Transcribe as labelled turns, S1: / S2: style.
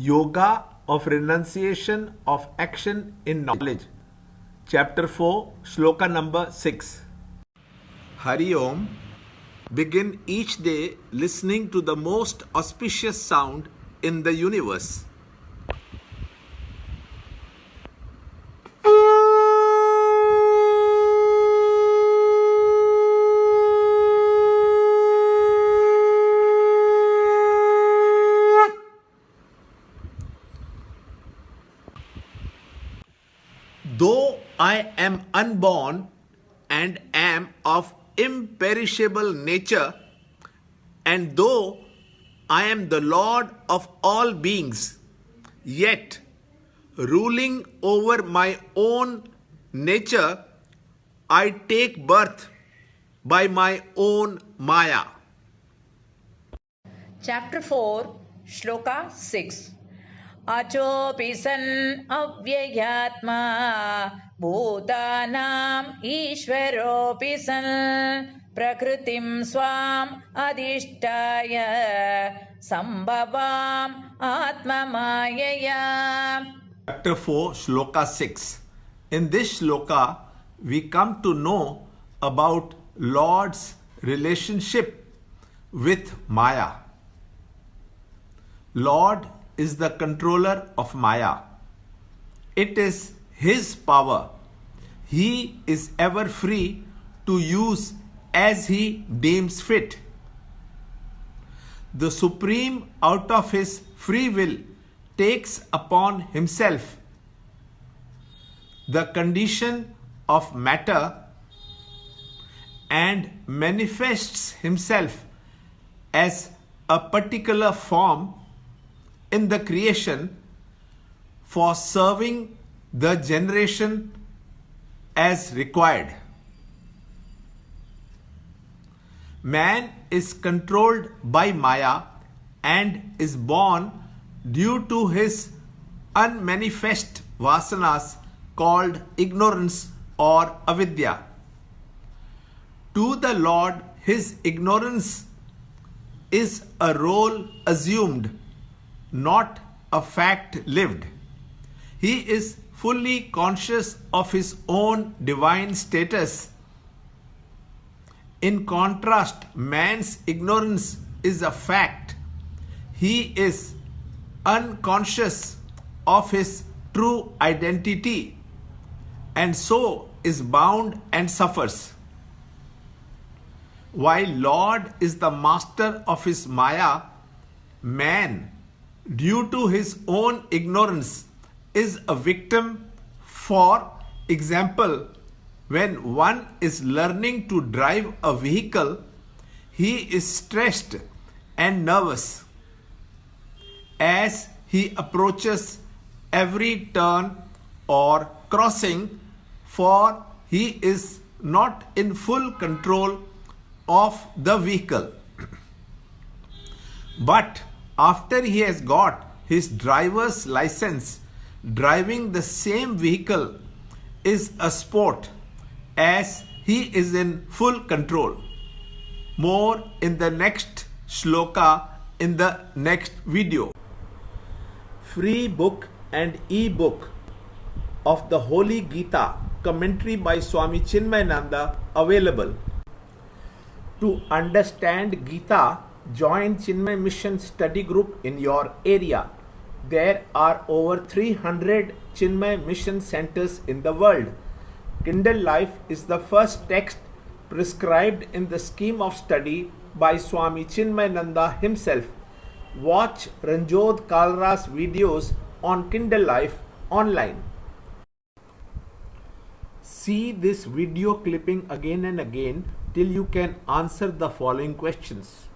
S1: Yoga of Renunciation of Action in Knowledge. Chapter 4, Shloka number 6. Hari Om. Begin each day listening to the most auspicious sound in the universe. Though I am unborn and am of imperishable nature, and though I am the Lord of all beings, yet ruling over my own nature, I take birth by my own Maya.
S2: Chapter 4, Shloka 6. Achopi san avyayatma bhutanam ishvaropi san prakritim swam adhishtaya sambhavam atmamayaya.
S1: Chapter 4, Shloka 6. In this shloka, we come to know about Lord's relationship with Maya. Lord is the controller of Maya. It is His power. He is ever free to use as He deems fit. The Supreme, out of His free will, takes upon Himself the condition of matter and manifests Himself as a particular form in the creation for serving the generation as required. Man is controlled by Maya and is born due to his unmanifest vasanas called ignorance or avidya. To the Lord, his ignorance is a role assumed, not a fact lived. He is fully conscious of his own divine status. In contrast, man's ignorance is a fact. He is unconscious of his true identity and so is bound and suffers. While Lord is the master of his Maya, man, due to his own ignorance, is a victim. For example, when one is learning to drive a vehicle, he is stressed and nervous as he approaches every turn or crossing, for he is not in full control of the vehicle. But after he has got his driver's license, driving the same vehicle is a sport as he is in full control. More in the next shloka in the next video. Free book and e-book of the Holy Gita, commentary by Swami Chinmayananda, available. To understand Gita, join Chinmaya Mission study group in your area. There are over 300 Chinmaya Mission centers in the world. Kindle Life is the first text prescribed in the scheme of study by Swami Chinmayananda himself. Watch Ranjod Kalra's videos on Kindle Life online. See this video clipping again and again till you can answer the following questions.